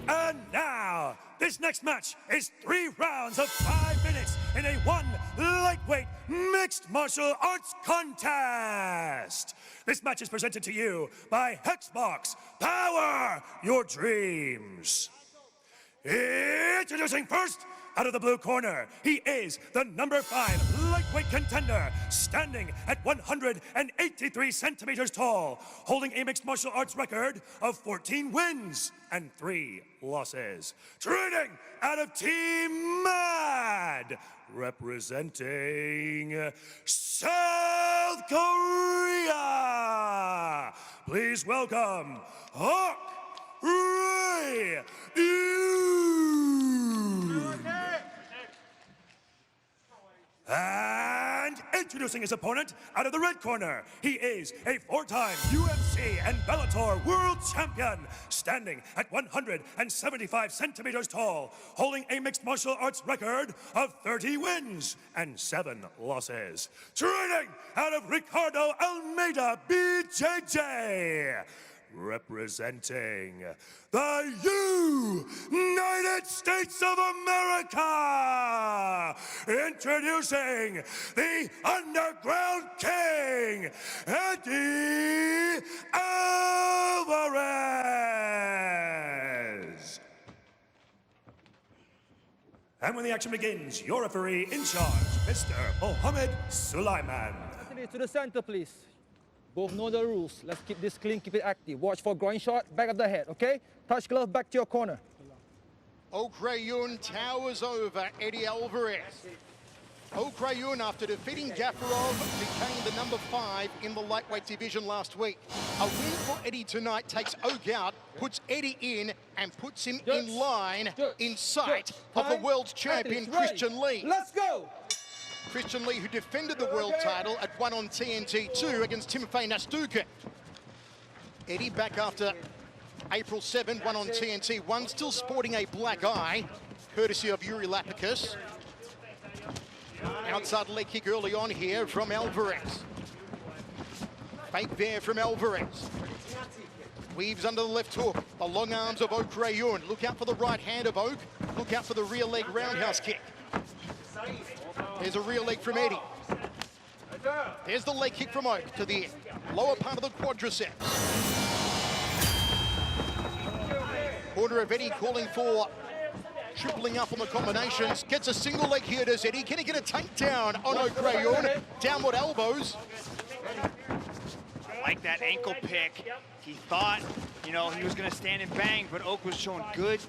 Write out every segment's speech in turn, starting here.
And now, this next match is 3 rounds of 5 minutes in a 1 lightweight mixed martial arts contest. This match is presented to you by Hexbox. Power your dreams. Introducing first, out of the blue corner, he is the number 5 lightweight contender, standing at 183 centimeters tall, holding a mixed martial arts record of 14 wins and 3 losses. Training out of Team MAD, representing South Korea. Please welcome Rae Yoon. And introducing his opponent, out of the red corner, he is a 4-time UFC and Bellator world champion, standing at 175 centimeters tall, holding a mixed martial arts record of 30 wins and 7 losses. Training out of Ricardo Almeida, BJJ, representing the United States of America, introducing the Underground King, Eddie Alvarez. And when the action begins, your referee in charge, Mr. Mohammed Sulaiman. To the center, please. Both know the rules. Let's keep this clean, keep it active. Watch for groin shot, back of the head, okay? Touch glove back to your corner. Rae Yoon towers over Eddie Alvarez. Rae Yoon, after defeating Gafarov, became the number 5 in the lightweight division last week. A win for Eddie tonight takes Oak out, puts Eddie in, and puts him in line, in sight of the world champion, Christian Lee. Let's go! Christian Lee, who defended the world title at 1 on TNT 2 against Timofey Nastuka. Eddie back after April 7, 1 on TNT 1, still sporting a black eye, courtesy of Yuri Lapicus. Outside leg kick early on here from Alvarez. Fake there from Alvarez. Weaves under the left hook, the long arms of Rae Yoon. Look out for the right hand of Oak. Look out for the rear leg roundhouse kick. There's a rear leg from Eddie. There's the leg kick from Oak to the lower part of the quadriceps. Corner of Eddie calling for tripling up on the combinations. Gets a single leg here, does Eddie. Can he get a takedown on Rae Yoon? Downward elbows. I like that ankle pick. He thought, you know, he was going to stand and bang, but Oak was showing good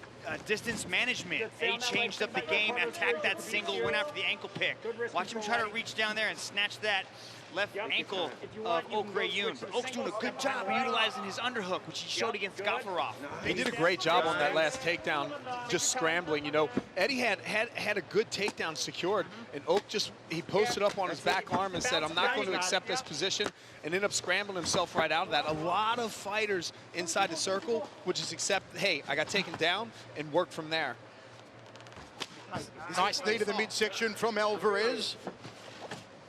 distance management. Eddie changed up the game, attacked that single, went after the ankle pick. Watch him try to reach down there and snatch that left ankle of Rae Yoon. But Oak's doing a good job of utilizing his underhook, which he showed against Gafarov. He did a great job on that last takedown, just scrambling. You know, Eddie had a good takedown secured, and Oak he posted up on his back arm and said, I'm not going to accept this position, and ended up scrambling himself right out of that. A lot of fighters inside the circle would just accept, hey, I got taken down, and work from there. Nice knee to the midsection from Alvarez.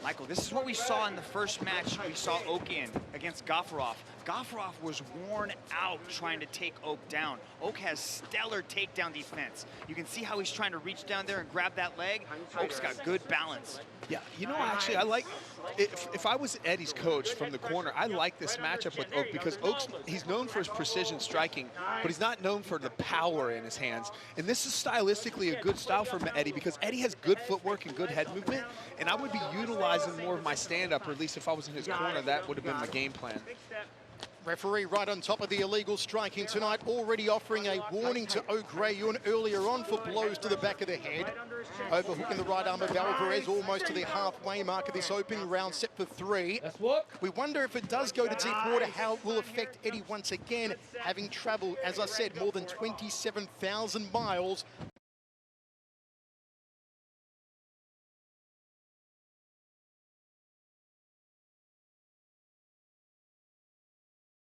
Michael, this is what we saw in the first match we saw Oak in against Gafarov. Gafarov was worn out trying to take Oak down. Oak has stellar takedown defense. You can see how he's trying to reach down there and grab that leg. Oak's got good balance. Yeah, you know, actually, I like, if I was Eddie's coach from the corner, I like this matchup with Oak because he's known for his precision striking, but he's not known for the power in his hands. And this is stylistically a good style for Eddie because Eddie has good footwork and good head movement, and I would be utilizing more of my stand-up, or at least if I was in his corner, that would have been my game plan. Referee right on top of the illegal striking tonight, already offering a warning to Rae Yoon earlier on for blows to the back of the head. Overhooking the right arm of Alvarez almost to the halfway mark of this opening round, set for 3. We wonder if it does go to deep water, how it will affect Eddie once again, having traveled, as I said, more than 27,000 miles.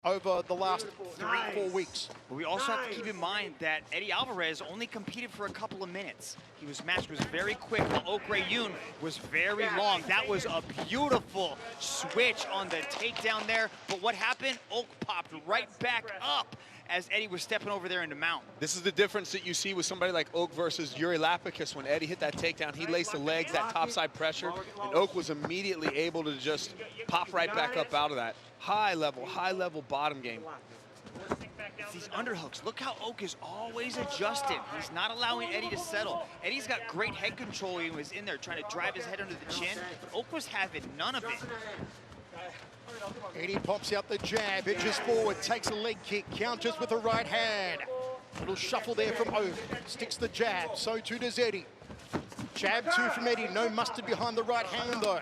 Over the last 3-4 weeks. But we also have to keep in mind that Eddie Alvarez only competed for a couple of minutes. His match was very quick, while Rae Yoon was very long. That was a beautiful switch on the takedown there. But what happened? Oak popped right back up as Eddie was stepping over there into mount. This is the difference that you see with somebody like Oak versus Yuri Lapicus. When Eddie hit that takedown, he laced the legs, that topside pressure, and Oak was immediately able to just pop right back up out of that. High level bottom game. It's these underhooks. Look how Oak is always adjusting. He's not allowing Eddie to settle. Eddie's got great head control. He was in there trying to drive his head under the chin, but Oak was having none of it. Eddie pops out the jab, edges forward, takes a leg kick, counters with the right hand. Little shuffle there from Oak, sticks the jab, so too does Eddie. Jab two from Eddie, no mustard behind the right hand though.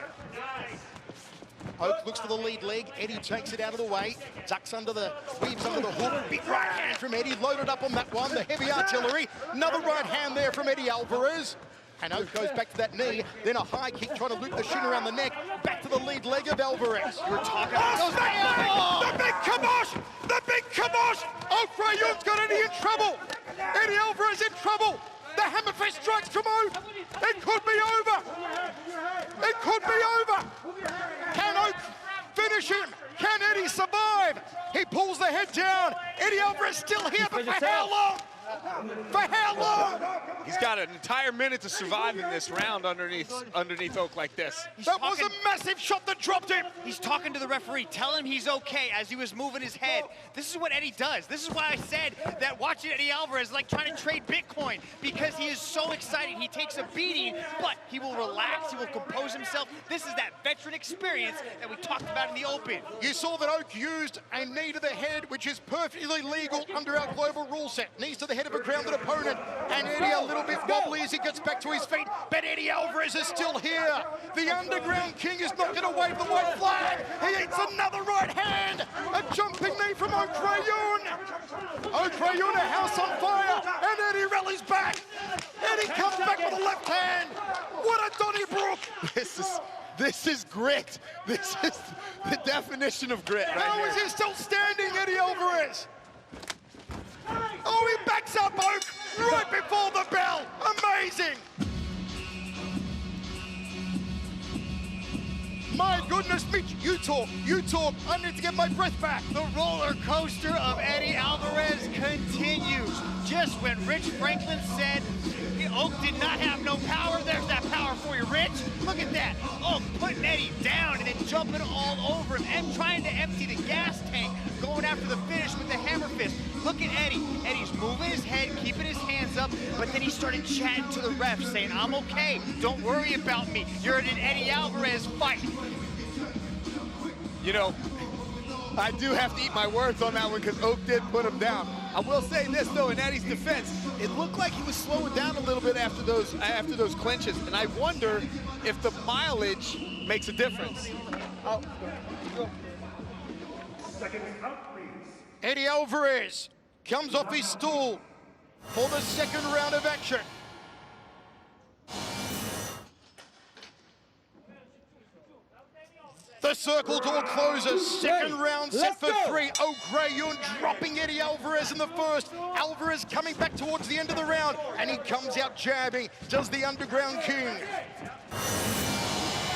Oak looks for the lead leg, Eddie takes it out of the way, ducks under the, weaves under the hook, big right hand from Eddie, loaded up on that one, the heavy artillery. Another right hand there from Eddie Alvarez. And Oak goes back to that knee, then a high kick trying to loop the shin around the neck, back to the lead leg of Alvarez. We're talking about the big kibosh! The big kibosh! Rae Yoon's got Eddie in trouble! Eddie Alvarez in trouble! The hammer fist strikes from Oak! It could be over! It could be over! Can Oak finish him? Can Eddie survive? He pulls the head down. Eddie Alvarez still here, but for how long? For how long? He's got an entire minute to survive in this round underneath Oak like this. That was a massive shot that dropped him. He's talking to the referee, telling him he's okay as he was moving his head. This is what Eddie does. This is why I said that watching Eddie Alvarez is like trying to trade Bitcoin, because he is so excited. He takes a beating, but he will relax, he will compose himself. This is that veteran experience that we talked about in the open. You saw that Oak used a knee to the head, which is perfectly legal under our global rule set. Knees to the head of a grounded opponent, and Eddie a little bit wobbly as he gets back to his feet, but Eddie Alvarez is still here. The Underground King is not going to wave the white flag. He eats another right hand. A jumping knee from Rae Yoon. Rae Yoon, a house on fire, and Eddie rallies back. Eddie comes back with a left hand. What a Donnybrook. This is grit. This is the definition of grit right How here. is he still standing, Eddie Alvarez? Oh, he backs up Oak right before the bell. Amazing. My goodness, Mitch, you talk. I need to get my breath back. The roller coaster of Eddie Alvarez continues. Just when Rich Franklin said Oak did not have no power, there's that power for you, Rich. Look at that. Oak putting Eddie down and then jumping all over him and trying to empty the gas tank, going after the finish with the hammer fist. Look at Eddie. Eddie's moving his head, keeping his hands up, but then he started chatting to the ref, saying, I'm okay, don't worry about me. You're in an Eddie Alvarez fight. You know, I do have to eat my words on that one because Oak did put him down. I will say this though, in Eddie's defense, it looked like he was slowing down a little bit after those clinches, and I wonder if the mileage makes a difference. Eddie Alvarez comes off his stool for the second round of action. The circle door closes. Second round set for three. Rae Yoon dropping Eddie Alvarez in the first. Alvarez coming back towards the end of the round, and he comes out jabbing. Does the Underground King.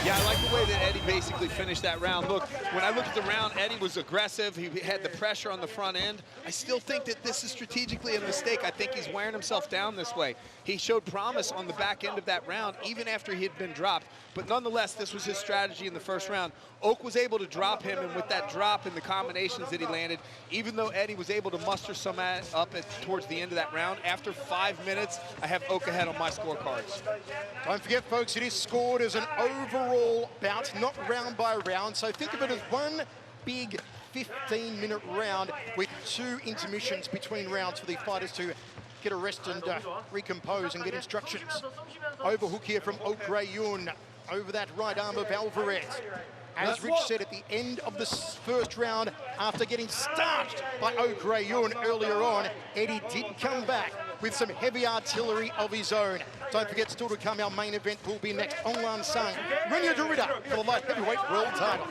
Yeah, I like the way that Eddie basically finished that round. Look, when I look at the round, Eddie was aggressive. He had the pressure on the front end. I still think that this is strategically a mistake. I think he's wearing himself down this way. He showed promise on the back end of that round, even after he had been dropped. But nonetheless, this was his strategy in the first round. Oak was able to drop him, and with that drop and the combinations that he landed, even though Eddie was able to muster some towards the end of that round, after 5 minutes, I have Oak ahead on my scorecards. Don't forget, folks, it is scored as an overall bout, not round by round. So think of it as one big 15-minute round with 2 intermissions between rounds for the fighters to get a rest and recompose and get instructions. Overhook here from Rae Yoon over that right arm of Alvarez. As Rich said at the end of the first round, after getting starched by Rae Yoon earlier on, Eddie did come back with some heavy artillery of his own. Don't forget, still to come, our main event will be next. Onglan Sung, Renya Dorita for the light heavyweight world title.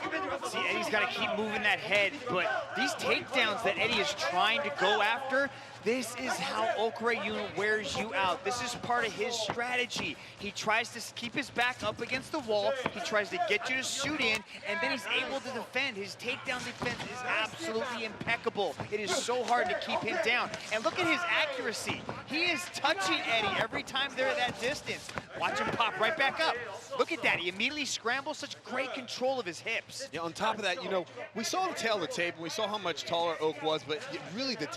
See, Eddie's got to keep moving that head, but these takedowns that Eddie is trying to go after, this is how Rae Yoon wears you out. This is part of his strategy. He tries to keep his back up against the wall. He tries to get you to shoot in, and then he's able to defend. His takedown defense is absolutely impeccable. It is so hard to keep him down. And look at his accuracy. He is touching Eddie every time they're at that distance. Watch him pop right back up. Look at that. He immediately scrambles. Such great control of his hips. Yeah, on top of that, you know, we saw the tail of the tape, and we saw how much taller Oak was, but really the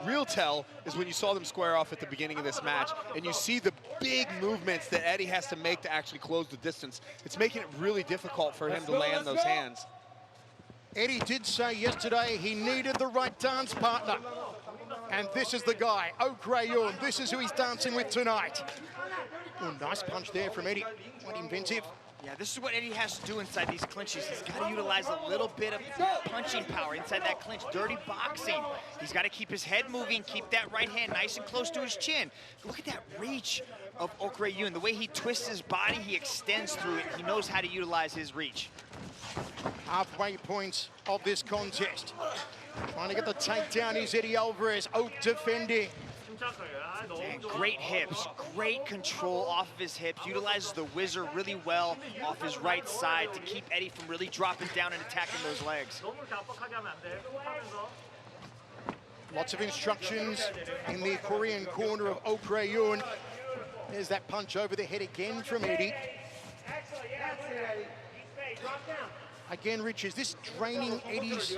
real tell is when you saw them square off at the beginning of this match, and you see the big movements that Eddie has to make to actually close the distance. It's making it really difficult for him to land those hands. Eddie did say yesterday he needed the right dance partner. And this is the guy, Rae Yoon. This is who he's dancing with tonight. Oh, nice punch there from Eddie. Quite inventive. Yeah, this is what Eddie has to do inside these clinches. He's got to utilize a little bit of punching power inside that clinch. Dirty boxing. He's got to keep his head moving, keep that right hand nice and close to his chin. Look at that reach of Rae Yoon. The way he twists his body, he extends through it. He knows how to utilize his reach. Halfway point of this contest. Trying to get the takedown is Eddie Alvarez. Oak defending. Man, great hips, great control off of his hips. Utilizes the whizzer really well off his right side to keep Eddie from really dropping down and attacking those legs. Lots of instructions in the Korean corner of Rae Yoon. There's that punch over the head again from Eddie. Again, Rich, is this draining Eddie's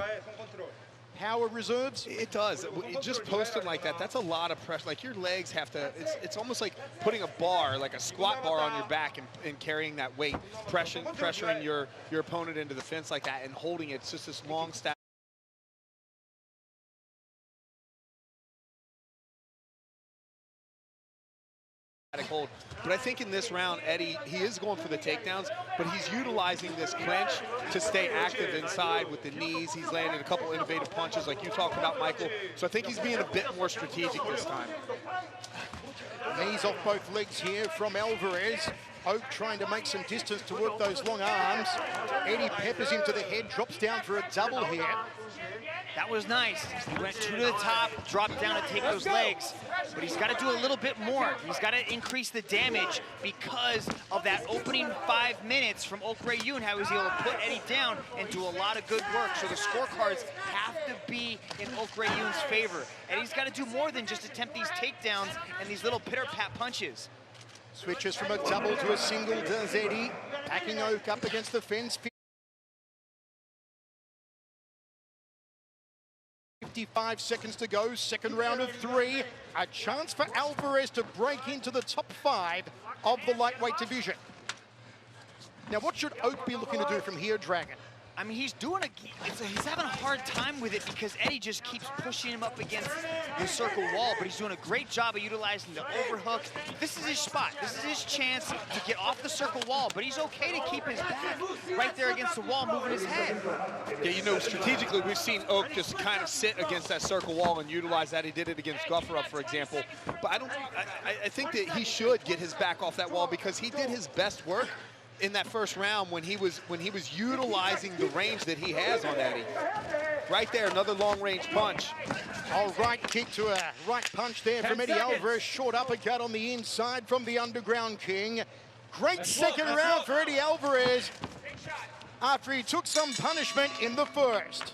power reserves? It does. Just posting like that, that's a lot of pressure. Like your legs have to, it's almost like putting a bar, like a squat bar on your back and carrying that weight, pressuring your opponent into the fence like that and holding it. It's just this long stack. Hold. But I think in this round, Eddie, he is going for the takedowns, but he's utilizing this clinch to stay active inside with the knees. He's landed a couple innovative punches like you talked about, Michael. So I think he's being a bit more strategic this time. Knees off both legs here from Alvarez. Oak trying to make some distance to work those long arms. Eddie peppers into the head, drops down for a double here. That was nice. He went two to the top, dropped down to take those legs, but he's got to do a little bit more. He's got to increase the damage because of that opening 5 minutes from Rae Yoon, how he was able to put Eddie down and do a lot of good work. So the scorecards have to be in Rae Yoon's favor. And he's got to do more than just attempt these takedowns and these little pitter-pat punches. Switches from a double to a single, does Eddie. Backing Oak up against the fence. 55 seconds to go, second round of 3. A chance for Alvarez to break into the top 5 of the lightweight division. Now, what should Oak be looking to do from here, Dragon? I mean, he's having a hard time with it because Eddie just keeps pushing him up against the circle wall, but he's doing a great job of utilizing the overhook. This is his spot. This is his chance to get off the circle wall, but he's okay to keep his back right there against the wall, moving his head. Yeah, you know, strategically, we've seen Oak just kind of sit against that circle wall and utilize that. He did it against Gufferup, for example. But I think that he should get his back off that wall because he did his best work in that first round when he was utilizing the range that he has on Eddie. Right there, another long-range punch. All right, kick to a right punch there from Eddie Alvarez. Short uppercut on the inside from the Underground King. Great second round for Eddie Alvarez after he took some punishment in the first.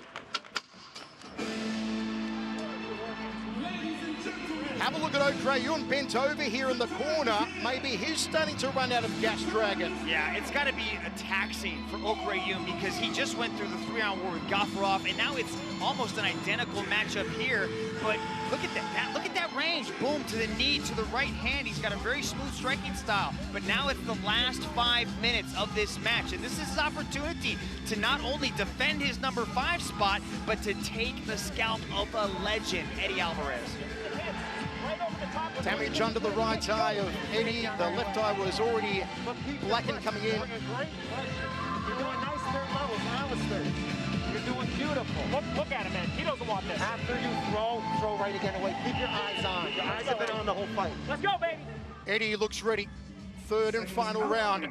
Have a look at Rae Yoon bent over here in the corner. Maybe he's starting to run out of gas, Dragon. Yeah, it's got to be a taxing for Rae Yoon because he just went through the 3-round war with Gufferup, and now it's almost an identical matchup here. But look at that. Look at that range. Boom, to the knee, to the right hand. He's got a very smooth striking style. But now it's the last 5 minutes of this match, and this is his opportunity to not only defend his number 5 spot, but to take the scalp of a legend, Eddie Alvarez. Damage under the right eye of Eddie. The left eye was already blackened coming in. You're doing nice third levels, Alistair. You're doing beautiful. Look at him, man. He doesn't want this. After you throw right again away. Keep your eyes on. Your eyes have been on the whole fight. Let's go, baby. Eddie looks ready. Third and final round.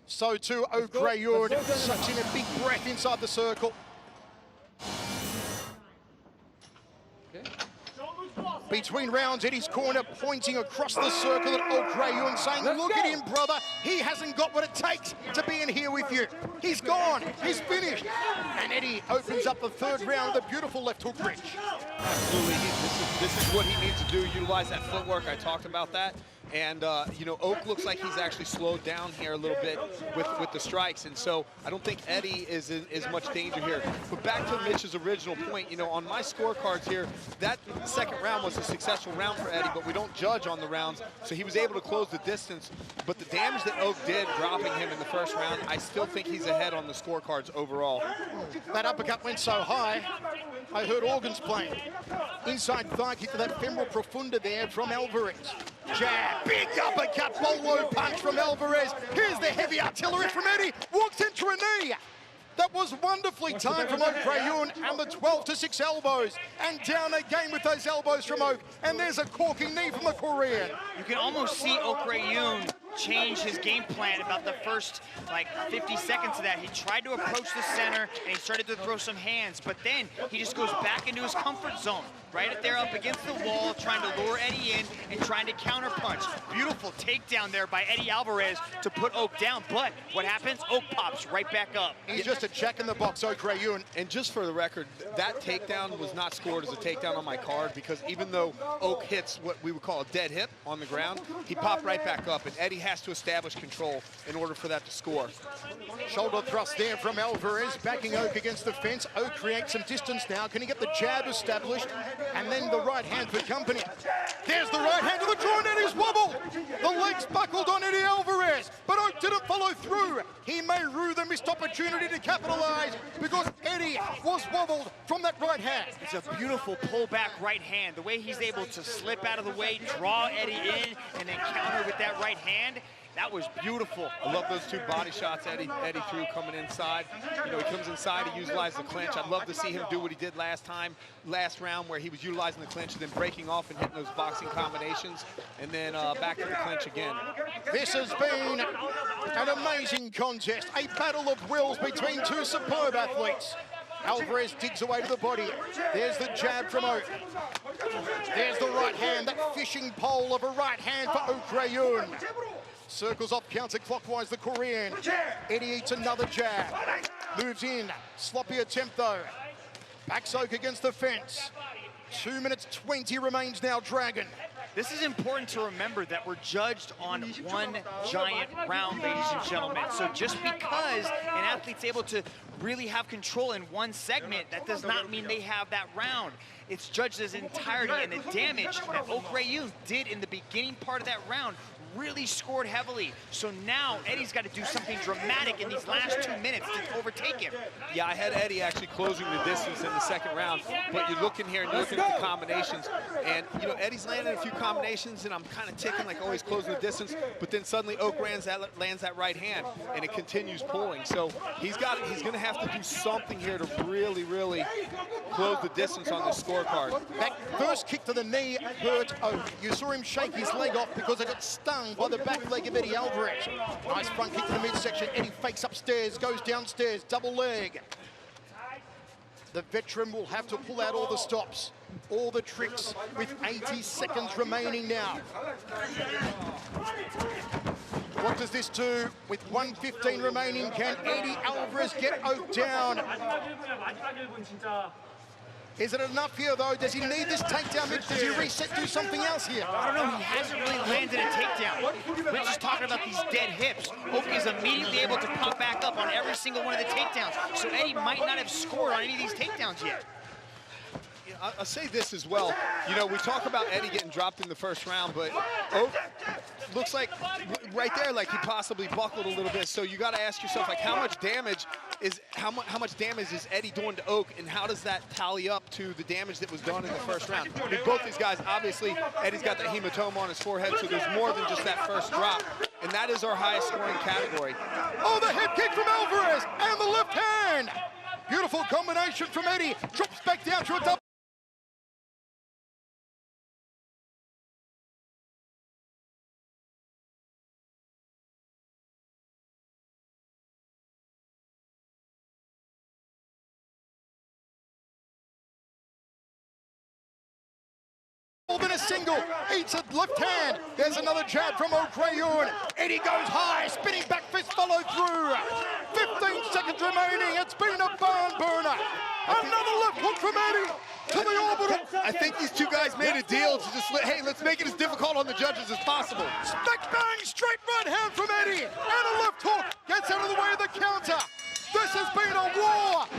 So too, Rae Yoon sucking a big breath inside the circle. Okay. Don't lose balls. Between rounds, Eddie's corner pointing across the circle at Rae Yoon, saying, look at him, brother. He hasn't got what it takes to be in here with you. He's gone. He's finished. And Eddie opens up the third round with a beautiful left hook reach. Absolutely. This is what he needs to do, utilize that footwork. I talked about that. And, you know, Oak looks like he's actually slowed down here a little bit with the strikes. And so I don't think Eddie is in as much danger here. But back to Mitch's original point, you know, on my scorecards here, that second round was a successful round for Eddie, but we don't judge on the rounds. So he was able to close the distance. But the damage that Oak did, dropping him in the first round, I still think he's ahead on the scorecards overall. That uppercut went so high, I heard organs playing. Inside thigh kick to that femoral profunda there from Alvarez. Jab, big uppercut, bolo punch from Alvarez. Here's the heavy artillery from Eddie. Walks into a knee. That was wonderfully timed from Rae Yoon, and the 12-6 elbows. And down again with those elbows from Oak. And there's a corking knee from the Korean. You can almost see Rae Yoon change his game plan about the first, like, 50 seconds of that. He tried to approach the center, and he started to throw some hands, but then he just goes back into his comfort zone, right up there up against the wall, trying to lure Eddie in and trying to counterpunch. Beautiful takedown there by Eddie Alvarez to put Oak down, but what happens? Oak pops right back up. He's just a jack in the box, Rae Yoon. And just for the record, that takedown was not scored as a takedown on my card, because even though Oak hits what we would call a dead hip on the ground, he popped right back up, and Eddie has to establish control in order for that to score. Shoulder thrust there from Alvarez, backing Oak against the fence. Oak creates some distance now. Can he get the jab established? And then the right hand for company. There's the right hand to the jaw, and Eddie's wobbled. The legs buckled on Eddie Alvarez, but Oak didn't follow through. He may rue the missed opportunity to capitalize, because Eddie was wobbled from that right hand. It's a beautiful pullback right hand. The way he's able to slip out of the way, draw Eddie in, and then counter with that right hand. That was beautiful. I love those two body shots Eddie threw coming inside. You know, he comes inside, he utilized the clinch. I'd love to see him do what he did last round, where he was utilizing the clinch and then breaking off and hitting those boxing combinations, and then back to the clinch again. This has been an amazing contest, a battle of wills between two superb athletes. Alvarez digs away to the body. There's the jab from Oak. There's the right hand, that fishing pole of a right hand for Rae Yoon. Circles off counterclockwise the Korean. Eddie eats another jab. Moves in. Sloppy attempt though. Backs Oak against the fence. 2 minutes 20 remains now, Dragon. This is important to remember, that we're judged on one giant round, ladies and gentlemen. So just because an athlete's able to really have control in one segment, that does not mean they have that round. It's judged as entirety, and the damage that Rae Yoon did in the beginning part of that round really scored heavily. So now Eddie's got to do something dramatic in these last 2 minutes to overtake him. Yeah, I had Eddie actually closing the distance in the second round, but you look in here and you're looking at the combinations, and you know, Eddie's landed a few combinations, and I'm kind of ticking like, oh, he's closing the distance, but then suddenly Oak lands that right hand, and it continues pulling. So he's gonna have to do something here to really, really close the distance on this scorecard. That first kick to the knee hurt Oak. You saw him shake his leg off because it got stung by the back leg of Eddie Alvarez. Nice front kick to the midsection. Eddie fakes upstairs, goes downstairs, double leg. The veteran will have to pull out all the stops, all the tricks, with 80 seconds remaining now. What does this do with 1:15 remaining? Can Eddie Alvarez get Oak down? Is it enough here, though? Does he need this takedown, Mitch? Does he reset, do something else here? I don't know, he hasn't really landed a takedown. We're just talking about these dead hips. Oak is immediately able to pop back up on every single one of the takedowns. So Eddie might not have scored on any of these takedowns yet. I'll say this as well. You know, we talk about Eddie getting dropped in the first round, but Oak looks like right there, like he possibly buckled a little bit. So you got to ask yourself, like, how much damage is Eddie doing to Oak, and how does that tally up to the damage that was done in the first round? I mean, both these guys, obviously, Eddie's got that hematoma on his forehead, so there's more than just that first drop, and that is our highest scoring category. Oh, the hip kick from Alvarez, and the left hand. Beautiful combination from Eddie. Drops back down to a double. more than a single, eats a left hand. There's another jab from Rae Yoon. Eddie goes high, spinning back fist follow through. 15 seconds remaining, it's been a barn burner. Another left hook from Eddie to the orbital. I think these two guys made a deal to just, hey, let's make it as difficult on the judges as possible. Smack bang, straight right hand from Eddie. And a left hook, gets out of the way of the counter. This has been a war.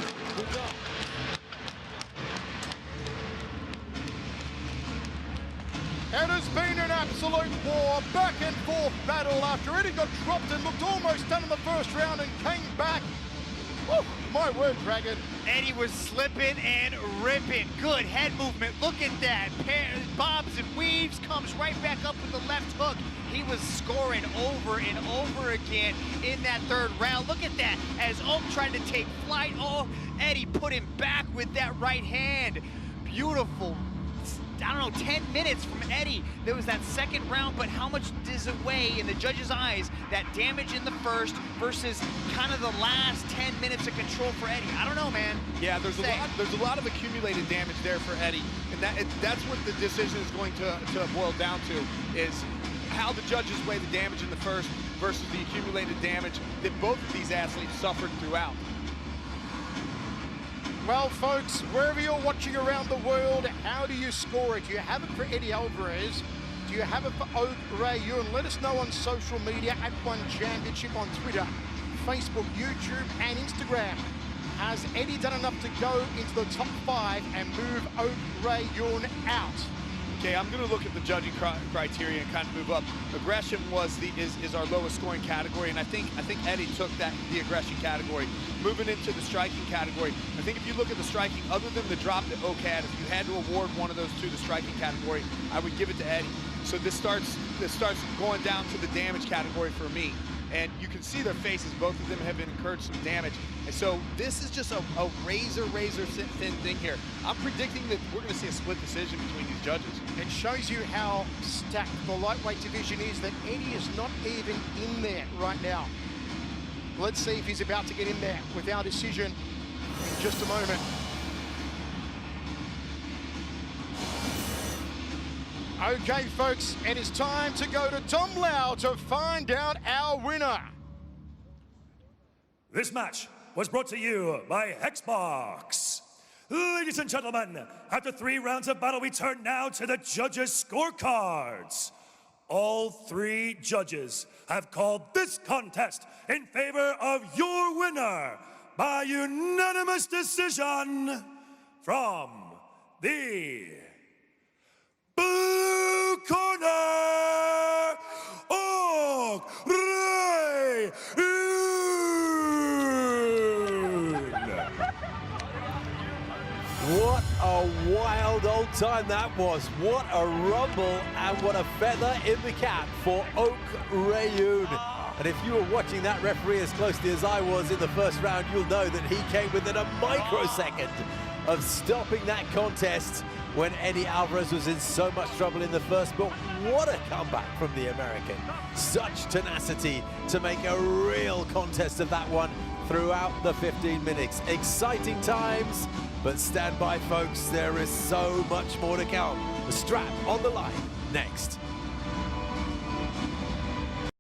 It has been an absolute war, back and forth battle after Eddie got dropped and looked almost done in the first round and came back. Woo, my word, Dragon. Eddie was slipping and ripping. Good head movement. Look at that. Bobs and weaves, comes right back up with the left hook. He was scoring over and over again in that third round. Look at that. As Oak tried to take flight, oh, Eddie put him back with that right hand. Beautiful. I don't know, 10 minutes from Eddie. There was that second round, but how much does it weigh in the judge's eyes, that damage in the first versus kind of the last 10 minutes of control for Eddie? I don't know, man. Yeah, there's a lot of accumulated damage there for Eddie, and that's what the decision is going to boil down to, is how the judges weigh the damage in the first versus the accumulated damage that both of these athletes suffered throughout. Well, folks, wherever you're watching around the world, how do you score it? Do you have it for Eddie Alvarez? Do you have it for Rae Yoon? Let us know on social media at One Championship on Twitter, Facebook, YouTube, and Instagram. Has Eddie done enough to go into the top 5 and move Rae Yoon out? Okay, I'm going to look at the judging criteria and kind of move up. Aggression is our lowest scoring category, and I think Eddie took the aggression category. Moving into the striking category, I think if you look at the striking, other than the drop that Oak had, if you had to award one of those two the striking category, I would give it to Eddie. So this starts going down to the damage category for me. And you can see their faces, both of them have incurred some damage. And so this is just a razor thin thing here. I'm predicting that we're going to see a split decision between these judges. It shows you how stacked the lightweight division is, that Eddie is not even in there right now. Let's see if he's about to get in there with our decision in just a moment. Okay, folks, it is time to go to Tom Lau to find out our winner. This match was brought to you by Hexbox. Ladies and gentlemen, after 3 rounds of battle, we turn now to the judges' scorecards. All 3 judges have called this contest in favor of your winner by unanimous decision from the blue corner, Rae Yoon. What a wild old time that was. What a rumble and what a feather in the cap for Rae Yoon. And if you were watching that referee as closely as I was in the first round, you'll know that he came within a microsecond of stopping that contest when Eddie Alvarez was in so much trouble in the first. But what a comeback from the American. Such tenacity to make a real contest of that one throughout the 15 minutes. Exciting times, but stand by, folks. There is so much more to come. The strap on the line next.